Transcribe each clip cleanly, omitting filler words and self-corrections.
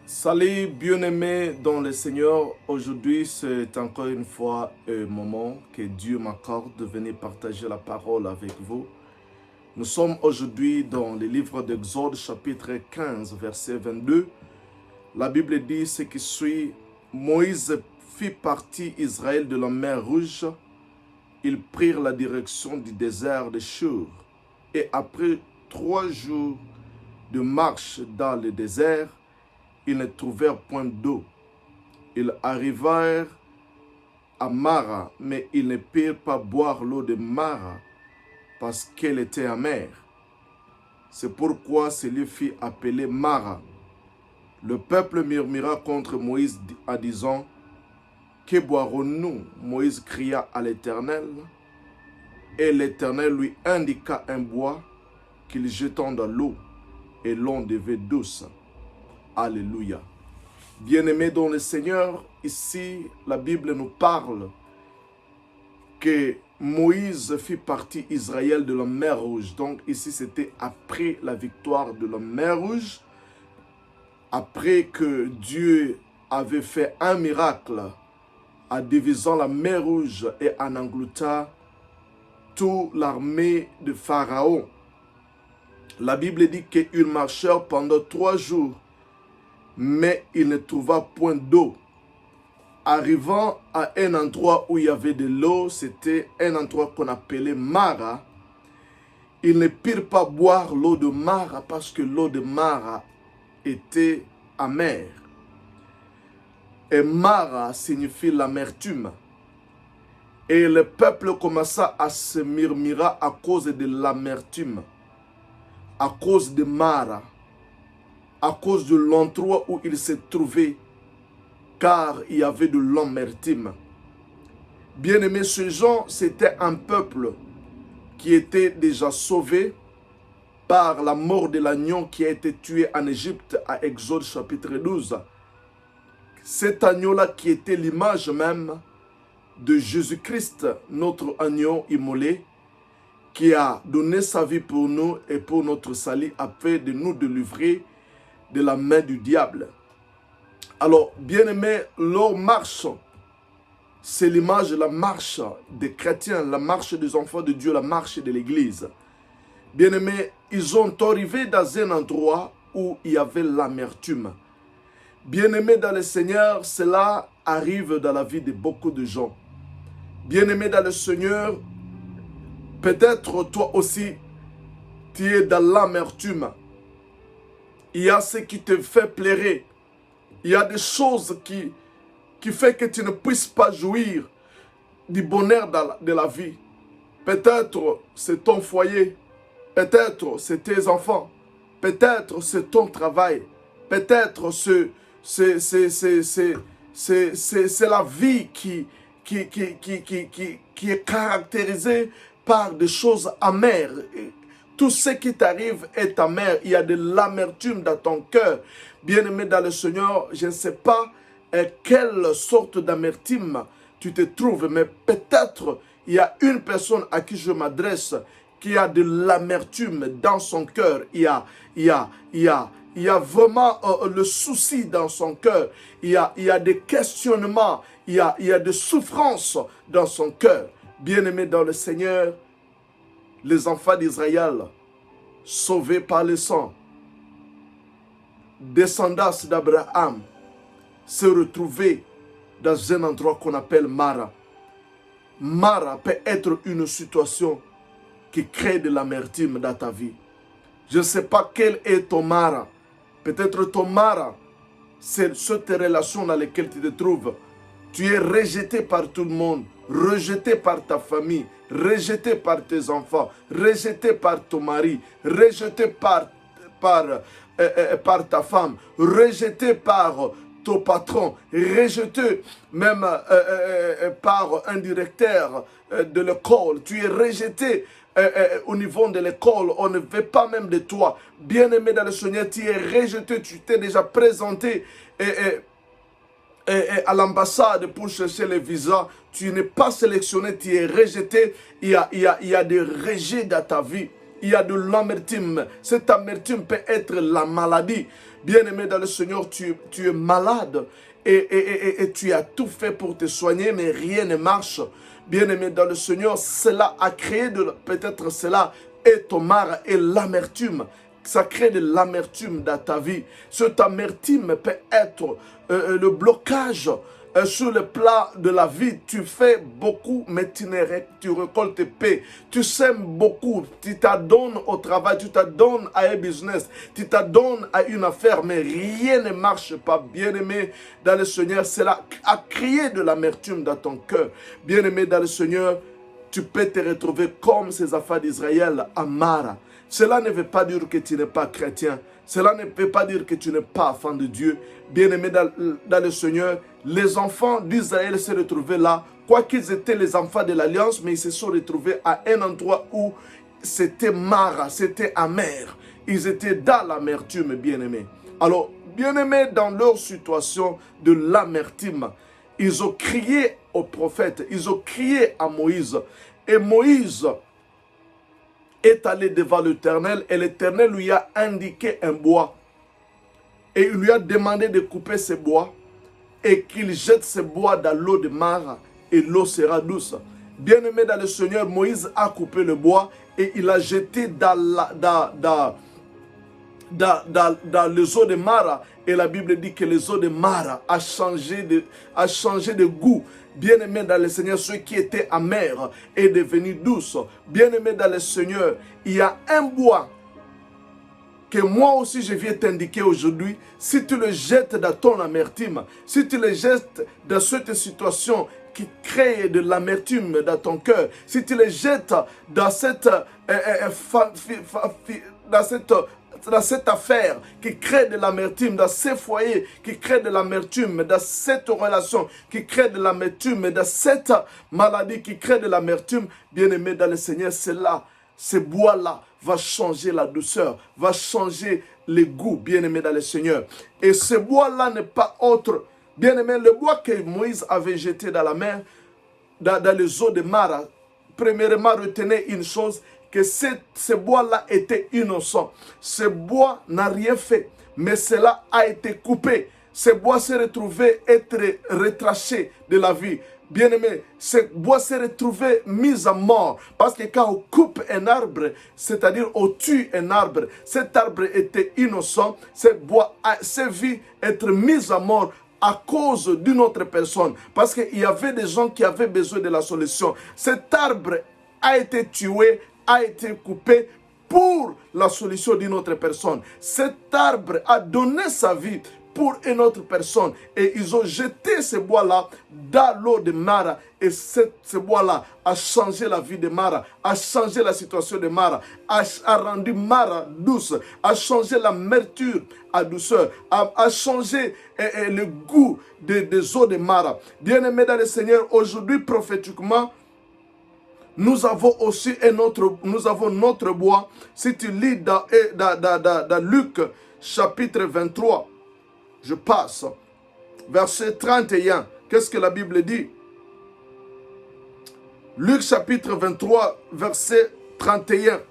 Salut bien-aimés dans le Seigneur. Aujourd'hui, c'est encore une fois un moment que Dieu m'accorde de venir partager la parole avec vous. Nous sommes aujourd'hui dans le livre d'Exode, chapitre 15, verset 22. La Bible dit ce qui suit. Moïse fit partie Israël de la mer Rouge. Ils prirent la direction du désert de Shur. Et après 3 jours de marche dans le désert, ils ne trouvèrent point d'eau. Ils arrivèrent à Mara, mais ils ne purent pas boire l'eau de Mara parce qu'elle était amère. C'est pourquoi ce lieu fut appelé Mara. Le peuple murmura contre Moïse en disant: que boirons-nous? Moïse cria à l'Éternel, et l'Éternel lui indiqua un bois qu'il jeta dans l'eau, et l'eau devint douce. Alléluia. Bien-aimés dans le Seigneur, ici la Bible nous parle que Moïse fit partie Israël de la mer Rouge. Donc ici c'était après la victoire de la mer Rouge, après que Dieu avait fait un miracle en divisant la mer Rouge et en engloutant toute l'armée de Pharaon. La Bible dit qu'ils marchèrent pendant 3 jours, mais il ne trouva point d'eau. Arrivant à un endroit où il y avait de l'eau, c'était un endroit qu'on appelait Mara. Ils ne purent pas boire l'eau de Mara parce que l'eau de Mara était amère. Et Mara signifie l'amertume. Et le peuple commença à se murmurer à cause de l'amertume, à cause de Mara, à cause de l'endroit où il se trouvait, car il y avait de l'amertume. Bien-aimés, ces gens, c'était un peuple qui était déjà sauvé par la mort de l'agneau qui a été tué en Égypte à Exode chapitre 12. Cet agneau-là qui était l'image même de Jésus-Christ, notre agneau immolé, qui a donné sa vie pour nous et pour notre salut afin de nous délivrer de la main du diable. Alors, bien-aimés, leur marche, c'est l'image de la marche des chrétiens, la marche des enfants de Dieu, la marche de l'Église. Bien-aimés, ils sont arrivés dans un endroit où il y avait l'amertume. Bien-aimés dans le Seigneur, cela arrive dans la vie de beaucoup de gens. Bien-aimés dans le Seigneur, peut-être toi aussi, tu es dans l'amertume. Il y a ce qui te fait pleurer. Il y a des choses qui font que tu ne puisses pas jouir du bonheur de la vie. Peut-être c'est ton foyer. Peut-être c'est tes enfants. Peut-être c'est ton travail. Peut-être c'est la vie qui est caractérisée par des choses amères. Tout ce qui t'arrive est amer. Il y a de l'amertume dans ton cœur. Bien-aimé dans le Seigneur, je ne sais pas quelle sorte d'amertume tu te trouves, mais peut-être il y a une personne à qui je m'adresse qui a de l'amertume dans son cœur. Il y a vraiment le souci dans son cœur. Il y a des questionnements. Il y a des souffrances dans son cœur. Bien-aimé dans le Seigneur, les enfants d'Israël, sauvés par le sang, descendants d'Abraham, se retrouvaient dans un endroit qu'on appelle Mara. Mara peut être une situation qui crée de l'amertume dans ta vie. Je ne sais pas quel est ton Mara. Peut-être ton Mara, c'est cette relation dans laquelle tu te trouves. Tu es rejeté par tout le monde, rejeté par ta famille, rejeté par tes enfants, rejeté par ton mari, rejeté par ta femme, rejeté par ton patron, rejeté même par un directeur de l'école. Tu es rejeté au niveau de l'école, on ne veut pas même de toi. Bien-aimé dans le Seigneur, tu es rejeté, tu t'es déjà présenté à l'ambassade pour chercher les visas, tu n'es pas sélectionné, tu es rejeté. Il y a des rejets dans ta vie. il y a de l'amertume. Cette amertume peut être la maladie. Bien-aimé dans le Seigneur, tu es malade et tu as tout fait pour te soigner, mais rien ne marche. Bien-aimé dans le Seigneur, cela a créé peut-être cela est ton marre et l'amertume. Ça crée de l'amertume dans ta vie. Cette amertume peut être le blocage sur le plat de la vie. Tu fais beaucoup, mais tu récoltes paix. Tu sèmes beaucoup, tu t'adonnes au travail, tu t'adonnes à un business, tu t'adonnes à une affaire, mais rien ne marche pas. Bien-aimé dans le Seigneur, cela a créé de l'amertume dans ton cœur. Bien-aimé dans le Seigneur, tu peux te retrouver comme ces affaires d'Israël à Mara. Cela ne veut pas dire que tu n'es pas chrétien. Cela ne veut pas dire que tu n'es pas enfant de Dieu. Bien-aimé dans le Seigneur, les enfants d'Israël se retrouvaient là. Quoiqu'ils étaient les enfants de l'Alliance, mais ils se sont retrouvés à un endroit où c'était Mara, c'était amer. Ils étaient dans l'amertume, bien-aimés. Alors, bien-aimés, dans leur situation de l'amertume, ils ont crié au prophète, ils ont crié à Moïse. Et Moïse est allé devant l'Éternel et l'Éternel lui a indiqué un bois. Et il lui a demandé de couper ce bois et qu'il jette ce bois dans l'eau de Mara et l'eau sera douce. Bien-aimé dans le Seigneur, Moïse a coupé le bois et il a jeté dans les eaux de Mara. Et la Bible dit que les eaux de Mara a changé de goût. Bien-aimé dans le Seigneur, ce qui était amer est devenu douce. Bien-aimé dans le Seigneur, il y a un bois que moi aussi je viens t'indiquer aujourd'hui. Si tu le jettes dans ton amertume, si tu le jettes dans cette situation qui crée de l'amertume dans ton cœur, si tu le jettes dans cette affaire qui crée de l'amertume, dans ces foyers qui crée de l'amertume, dans cette relation qui crée de l'amertume, dans cette maladie qui crée de l'amertume, bien-aimé dans le Seigneur, c'est là, ce bois-là va changer la douceur, va changer le goût, bien-aimé dans le Seigneur. Et ce bois-là n'est pas autre, bien-aimé, le bois que Moïse avait jeté dans la mer, dans les eaux de Mara. Premièrement, retenez une chose, que ce bois-là était innocent. Ce bois n'a rien fait, mais cela a été coupé. Ce bois s'est retrouvé être retraché de la vie. Bien-aimé, ce bois s'est retrouvé mis à mort. Parce que quand on coupe un arbre, c'est-à-dire on tue un arbre, cet arbre était innocent, ce bois s'est vu être mis à mort à cause d'une autre personne. Parce qu'il y avait des gens qui avaient besoin de la solution. Cet arbre a été tué, a été coupé pour la solution d'une autre personne. Cet arbre a donné sa vie pour une autre personne. Et ils ont jeté ce bois-là dans l'eau de Mara. Et ce bois-là a changé la vie de Mara, a changé la situation de Mara, a rendu Mara douce, a changé l'amertume à douceur, a changé le goût des eaux de Mara. Bien-aimés dans le Seigneur, aujourd'hui prophétiquement, nous avons aussi notre bois. Si tu lis dans Luc chapitre 23, je passe, verset 31, qu'est-ce que la Bible dit? Luc chapitre 23, verset 31.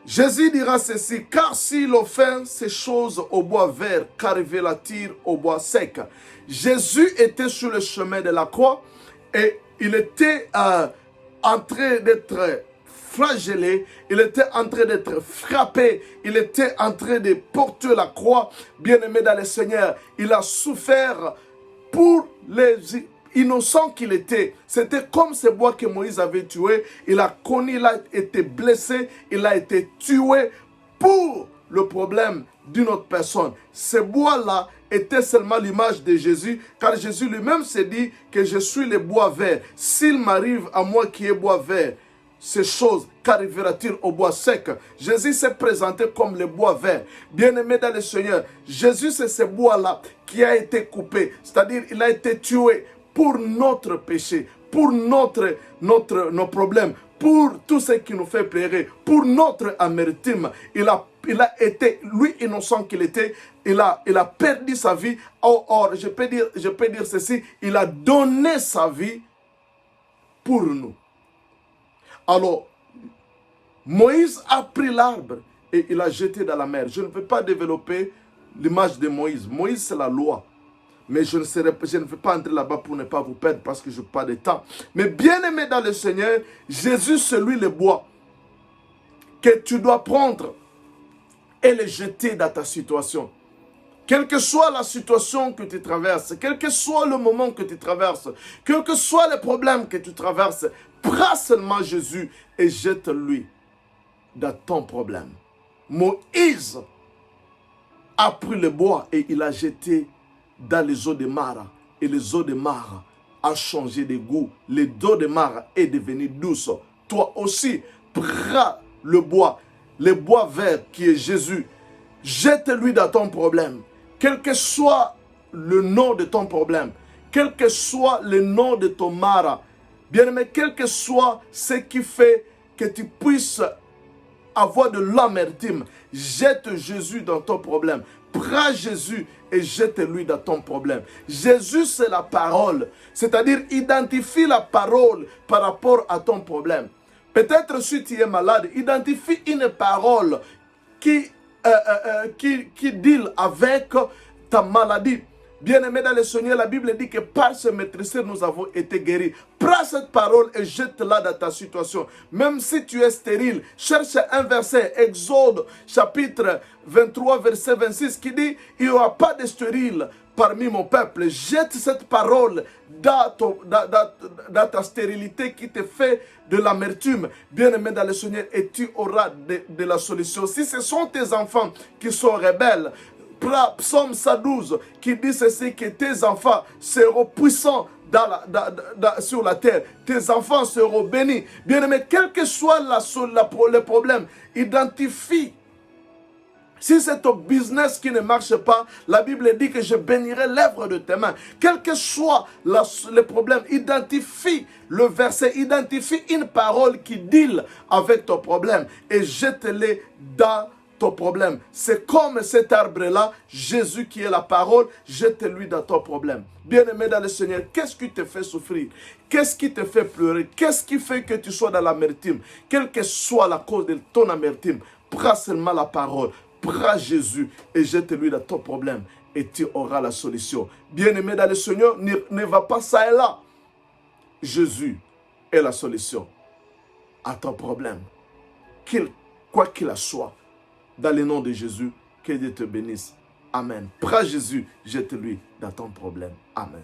Jésus dira ceci, car s'il offert ces choses au bois vert, qu'arrivera-t-il au bois sec? Jésus était sur le chemin de la croix et il était en train d'être flagellé, il était en train d'être frappé, il était en train de porter la croix. Bien-aimé dans le Seigneur, il a souffert pour les innocents qu'il était. C'était comme ce bois que Moïse avait tué. Il a connu, il a été blessé, il a été tué pour le problème d'une autre personne. Ce bois-là était seulement l'image de Jésus, car Jésus lui-même s'est dit que je suis le bois vert. S'il m'arrive à moi qui est bois vert, ces choses, qu'arrivera-t-il au bois sec? Jésus s'est présenté comme le bois vert. Bien-aimé dans le Seigneur, Jésus c'est ce bois-là qui a été coupé, c'est-à-dire il a été tué pour notre péché, pour nos problèmes, pour tout ce qui nous fait pleurer, pour notre amertume. Il a été, lui innocent qu'il était, il a perdu sa vie. Or, je peux dire ceci, il a donné sa vie pour nous. Alors, Moïse a pris l'arbre et il l'a jeté dans la mer. Je ne peux pas développer l'image de Moïse. Moïse, c'est la loi. Mais je ne vais pas entrer là-bas pour ne pas vous perdre parce que je n'ai pas de temps. Mais bien aimé dans le Seigneur, Jésus, c'est lui le bois que tu dois prendre et le jeter dans ta situation. Quelle que soit la situation que tu traverses, quel que soit le moment que tu traverses, quel que soit le problème que tu traverses, prends seulement Jésus et jette-lui dans ton problème. Moïse a pris le bois et il a jeté dans les eaux de Mara. Et les eaux de Mara ont changé de goût. Les eaux de Mara est devenu douce. Toi aussi, prends le bois vert qui est Jésus. Jette-lui dans ton problème. Quel que soit le nom de ton problème, quel que soit le nom de ton Mara, bien aimé, quel que soit ce qui fait que tu puisses avoir de l'amertume, jette Jésus dans ton problème. Prends Jésus et jette-lui dans ton problème. Jésus, c'est la parole. C'est-à-dire, identifie la parole par rapport à ton problème. Peut-être si tu es malade, identifie une parole qui deal avec ta maladie. Bien-aimé dans le Seigneur, la Bible dit que par ce maîtriseur, nous avons été guéris. Prends cette parole et jette-la dans ta situation. Même si tu es stérile, cherche un verset, Exode chapitre 23, verset 26, qui dit, il n'y aura pas de stérile parmi mon peuple. Jette cette parole dans ta stérilité qui te fait de l'amertume. Bien-aimé dans le Seigneur, et tu auras de la solution. Si ce sont tes enfants qui sont rebelles, Psaume 112 qui dit ceci, que tes enfants seront puissants sur la terre. Tes enfants seront bénis. Bien-aimé, quel que soit le problème, identifie. Si c'est ton business qui ne marche pas, la Bible dit que je bénirai l'œuvre de tes mains. Quel que soit le problème, identifie le verset, identifie une parole qui deal avec ton problème et jette-les dans ton problème. C'est comme cet arbre-là, Jésus qui est la parole, jette-lui dans ton problème. Bien-aimé dans le Seigneur, qu'est-ce qui te fait souffrir? Qu'est-ce qui te fait pleurer? Qu'est-ce qui fait que tu sois dans l'amertume? Quelle que soit la cause de ton amertume, prends seulement la parole, prends Jésus et jette-lui dans ton problème et tu auras la solution. Bien-aimé dans le Seigneur, ne va pas ça et là. Jésus est la solution à ton problème. Quoi qu'il en soit, dans le nom de Jésus, que Dieu te bénisse. Amen. Prends Jésus, jette-lui dans ton problème. Amen.